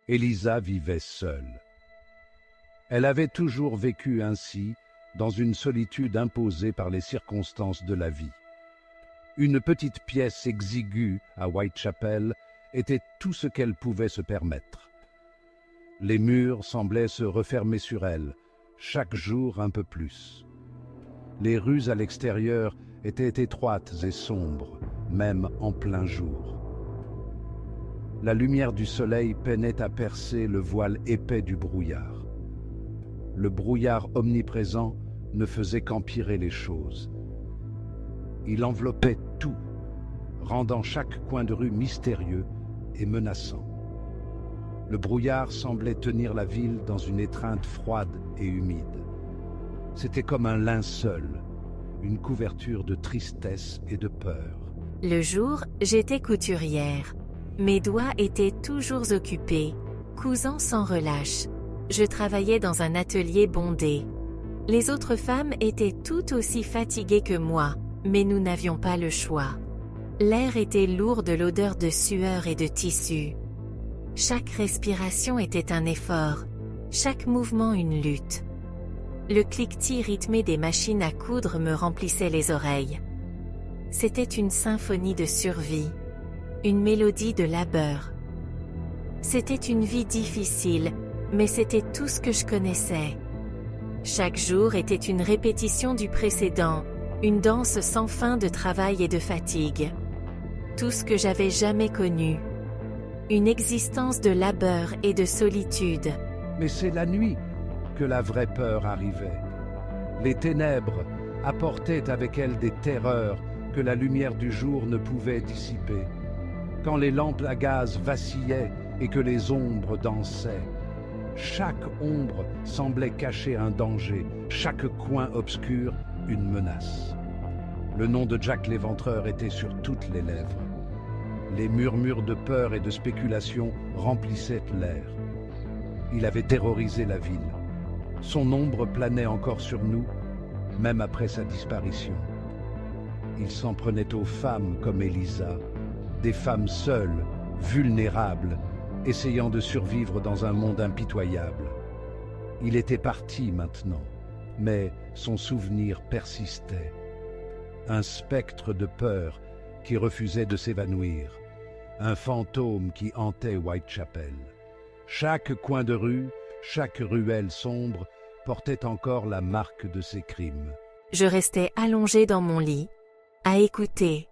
Élisa vivait seule. Elle avait toujours vécu ainsi, dans une solitude imposée par les circonstances de la vie. Une petite pièce exiguë à Whitechapel était tout ce qu'elle pouvait se permettre. Les murs semblaient se refermer sur elle, chaque jour un peu plus. Les rues à l'extérieur étaient étroites et sombres, même en plein jour. La lumière du soleil peinait à percer le voile épais du brouillard. Le brouillard omniprésent ne faisait qu'empirer les choses. Il enveloppait tout, rendant chaque coin de rue mystérieux et menaçant. Le brouillard semblait tenir la ville dans une étreinte froide et humide. C'était comme un linceul, une couverture de tristesse et de peur. Le jour, j'étais couturière. Mes doigts étaient toujours occupés, cousant sans relâche. Je travaillais dans un atelier bondé. Les autres femmes étaient tout aussi fatiguées que moi, mais nous n'avions pas le choix. L'air était lourd de l'odeur de sueur et de tissu. Chaque respiration était un effort, chaque mouvement une lutte. Le cliquetis rythmé des machines à coudre me remplissait les oreilles. C'était une symphonie de survie, une mélodie de labeur. C'était une vie difficile, mais c'était tout ce que je connaissais. Chaque jour était une répétition du précédent, une danse sans fin de travail et de fatigue. Tout ce que j'avais jamais connu. Une existence de labeur et de solitude. Mais c'est la nuit que la vraie peur arrivait. Les ténèbres apportaient avec elles des terreurs que la lumière du jour ne pouvait dissiper. Quand les lampes à gaz vacillaient et que les ombres dansaient, chaque ombre semblait cacher un danger, chaque coin obscur une menace. Le nom de Jack l'Éventreur était sur toutes les lèvres. Les murmures de peur et de spéculation remplissaient l'air. Il avait terrorisé la ville. Son ombre planait encore sur nous, même après sa disparition. Il s'en prenait aux femmes comme Élisa, des femmes seules, vulnérables, essayant de survivre dans un monde impitoyable. Il était parti maintenant, mais son souvenir persistait. Un spectre de peur qui refusait de s'évanouir, un fantôme qui hantait Whitechapel. Chaque coin de rue, chaque ruelle sombre portait encore la marque de ses crimes. Je restais allongée dans mon lit, à écouter.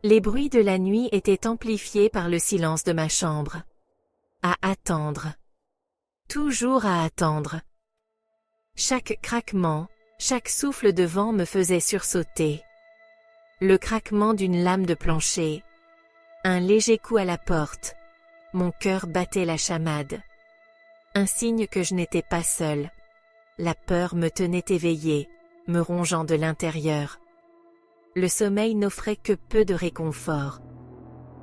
Les bruits de la nuit étaient amplifiés par le silence de ma chambre. À attendre. Toujours à attendre. Chaque craquement, chaque souffle de vent me faisait sursauter. Le craquement d'une lame de plancher. Un léger coup à la porte. Mon cœur battait la chamade. Un signe que je n'étais pas seule. La peur me tenait éveillée, me rongeant de l'intérieur. Le sommeil n'offrait que peu de réconfort.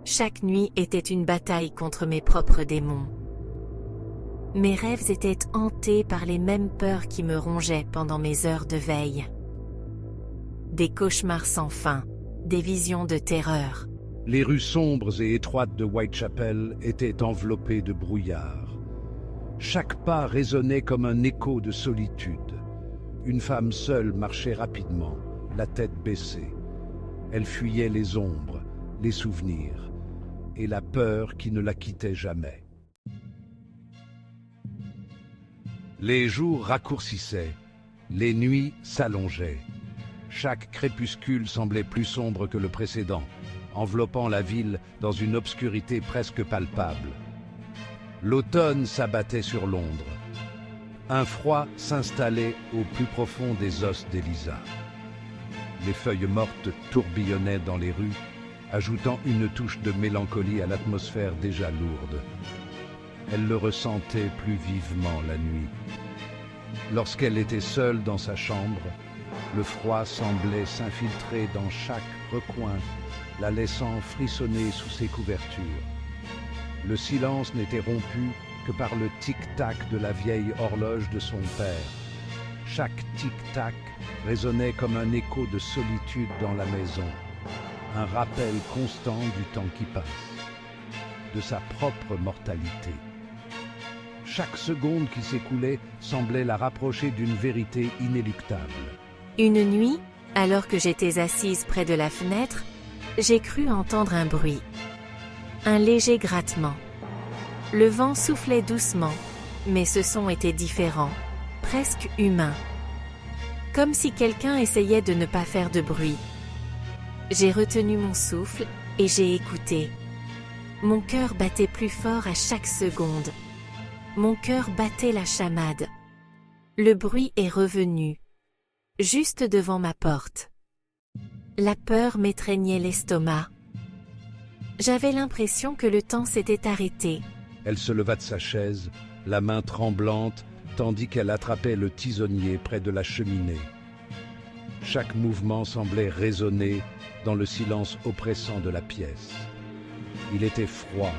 Chaque nuit était une bataille contre mes propres démons. Mes rêves étaient hantés par les mêmes peurs qui me rongeaient pendant mes heures de veille. Des cauchemars sans fin, des visions de terreur. Les rues sombres et étroites de Whitechapel étaient enveloppées de brouillard. Chaque pas résonnait comme un écho de solitude. Une femme seule marchait rapidement, la tête baissée. Elle fuyait les ombres, les souvenirs, et la peur qui ne la quittait jamais. Les jours raccourcissaient, les nuits s'allongeaient. Chaque crépuscule semblait plus sombre que le précédent, enveloppant la ville dans une obscurité presque palpable. L'automne s'abattait sur Londres. Un froid s'installait au plus profond des os d'Élisa. Les feuilles mortes tourbillonnaient dans les rues, ajoutant une touche de mélancolie à l'atmosphère déjà lourde. Elle le ressentait plus vivement la nuit. Lorsqu'elle était seule dans sa chambre, le froid semblait s'infiltrer dans chaque recoin, la laissant frissonner sous ses couvertures. Le silence n'était rompu que par le tic-tac de la vieille horloge de son père. Chaque tic-tac résonnait comme un écho de solitude dans la maison, un rappel constant du temps qui passe, de sa propre mortalité. Chaque seconde qui s'écoulait semblait la rapprocher d'une vérité inéluctable. Une nuit, alors que j'étais assise près de la fenêtre, j'ai cru entendre un bruit. Un léger grattement. Le vent soufflait doucement, mais ce son était différent, presque humain. Comme si quelqu'un essayait de ne pas faire de bruit. J'ai retenu mon souffle et j'ai écouté. Mon cœur battait plus fort à chaque seconde. Mon cœur battait la chamade. Le bruit est revenu. Juste devant ma porte. La peur m'étreignait l'estomac. J'avais l'impression que le temps s'était arrêté. Elle se leva de sa chaise, la main tremblante, tandis qu'elle attrapait le tisonnier près de la cheminée. Chaque mouvement semblait résonner dans le silence oppressant de la pièce. Il était froid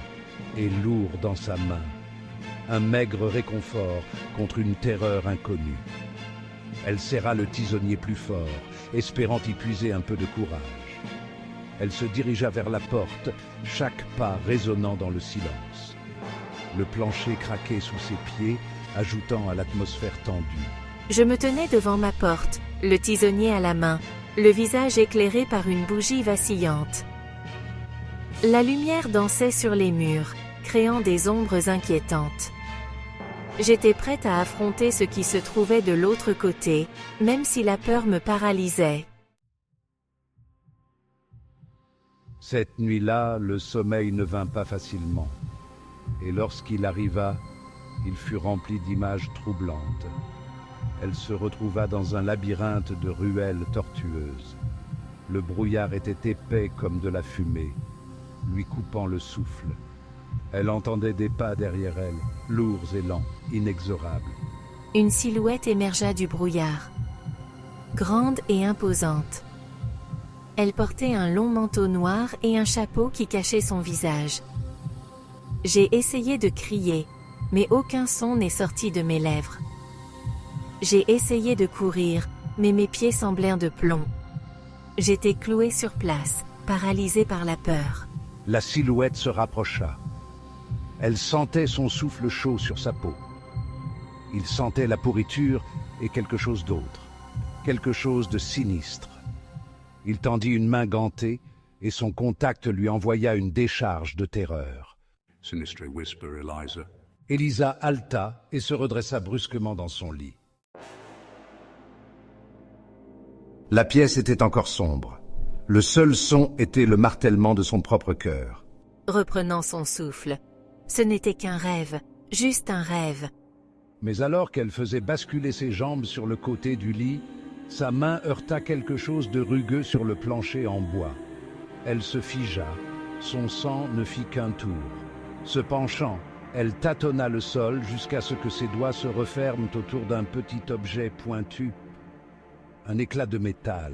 et lourd dans sa main, un maigre réconfort contre une terreur inconnue. Elle serra le tisonnier plus fort, espérant y puiser un peu de courage. Elle se dirigea vers la porte, chaque pas résonnant dans le silence. Le plancher craquait sous ses pieds, ajoutant à l'atmosphère tendue. Je me tenais devant ma porte, le tisonnier à la main, le visage éclairé par une bougie vacillante. La lumière dansait sur les murs, créant des ombres inquiétantes. J'étais prête à affronter ce qui se trouvait de l'autre côté, même si la peur me paralysait. Cette nuit-là, le sommeil ne vint pas facilement. Et lorsqu'il arriva, il fut rempli d'images troublantes. Elle se retrouva dans un labyrinthe de ruelles tortueuses. Le brouillard était épais comme de la fumée, lui coupant le souffle. Elle entendait des pas derrière elle, lourds et lents, inexorables. Une silhouette émergea du brouillard. Grande et imposante. Elle portait un long manteau noir et un chapeau qui cachait son visage. J'ai essayé de crier, mais aucun son n'est sorti de mes lèvres. J'ai essayé de courir, mais mes pieds semblaient de plomb. J'étais clouée sur place, paralysée par la peur. La silhouette se rapprocha. Elle sentait son souffle chaud sur sa peau. Il sentait la pourriture et quelque chose d'autre, quelque chose de sinistre. Il tendit une main gantée et son contact lui envoya une décharge de terreur. Sinistre whisper, Eliza. Eliza haleta et se redressa brusquement dans son lit. La pièce était encore sombre. Le seul son était le martèlement de son propre cœur. Reprenant son souffle. Ce n'était qu'un rêve, juste un rêve. Mais alors qu'elle faisait basculer ses jambes sur le côté du lit, sa main heurta quelque chose de rugueux sur le plancher en bois. Elle se figea, son sang ne fit qu'un tour. Se penchant, elle tâtonna le sol jusqu'à ce que ses doigts se referment autour d'un petit objet pointu, un éclat de métal.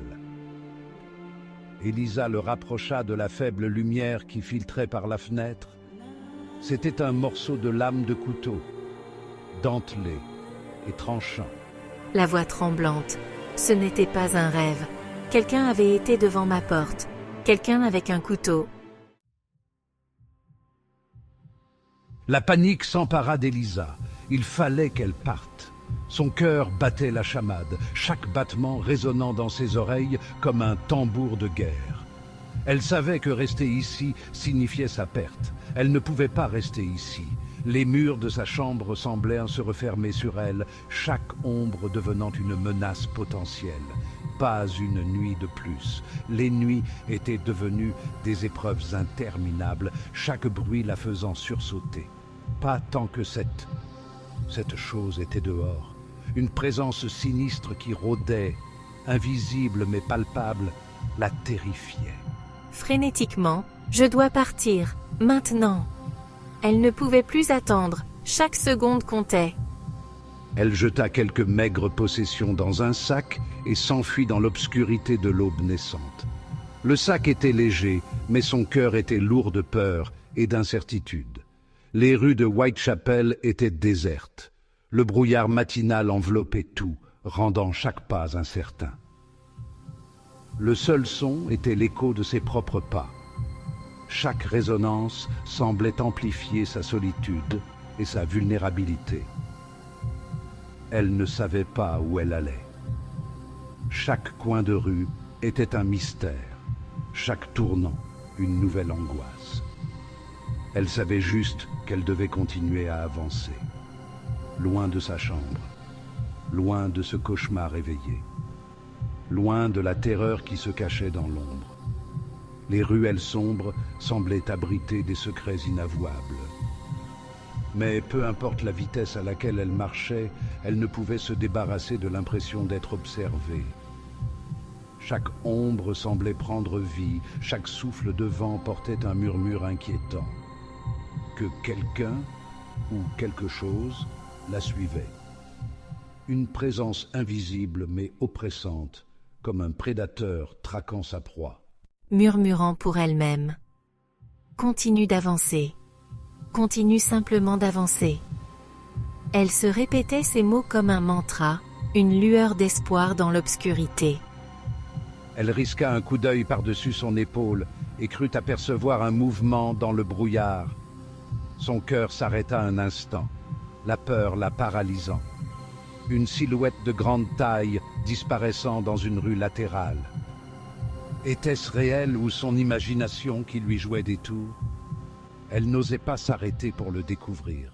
Eliza le rapprocha de la faible lumière qui filtrait par la fenêtre. C'était un morceau de lame de couteau, dentelé et tranchant. La voix tremblante. Ce n'était pas un rêve. Quelqu'un avait été devant ma porte. Quelqu'un avec un couteau. La panique s'empara d'Eliza. Il fallait qu'elle parte. Son cœur battait la chamade, chaque battement résonnant dans ses oreilles comme un tambour de guerre. Elle savait que rester ici signifiait sa perte. Elle ne pouvait pas rester ici. Les murs de sa chambre semblaient se refermer sur elle, chaque ombre devenant une menace potentielle. Pas une nuit de plus. Les nuits étaient devenues des épreuves interminables, chaque bruit la faisant sursauter. Pas tant que cette chose était dehors. Une présence sinistre qui rôdait, invisible mais palpable, la terrifiait. Frénétiquement, je dois partir, maintenant. Elle ne pouvait plus attendre, chaque seconde comptait. Elle jeta quelques maigres possessions dans un sac et s'enfuit dans l'obscurité de l'aube naissante. Le sac était léger, mais son cœur était lourd de peur et d'incertitude. Les rues de Whitechapel étaient désertes. Le brouillard matinal enveloppait tout, rendant chaque pas incertain. Le seul son était l'écho de ses propres pas. Chaque résonance semblait amplifier sa solitude, et sa vulnérabilité. Elle ne savait pas où elle allait. Chaque coin de rue était un mystère, chaque tournant une nouvelle angoisse. Elle savait juste qu'elle devait continuer à avancer, loin de sa chambre, loin de ce cauchemar éveillé, loin de la terreur qui se cachait dans l'ombre. Les ruelles sombres semblaient abriter des secrets inavouables. Mais peu importe la vitesse à laquelle elle marchait, elle ne pouvait se débarrasser de l'impression d'être observée. Chaque ombre semblait prendre vie, chaque souffle de vent portait un murmure inquiétant. Que quelqu'un ou quelque chose la suivait. Une présence invisible mais oppressante, comme un prédateur traquant sa proie. Murmurant pour elle-même. Continue d'avancer. Continue simplement d'avancer. Elle se répétait ces mots comme un mantra, une lueur d'espoir dans l'obscurité. Elle risqua un coup d'œil par-dessus son épaule et crut apercevoir un mouvement dans le brouillard. Son cœur s'arrêta un instant, la peur la paralysant. Une silhouette de grande taille disparaissant dans une rue latérale. Était-ce réel ou son imagination qui lui jouait des tours? Elle n'osait pas s'arrêter pour le découvrir.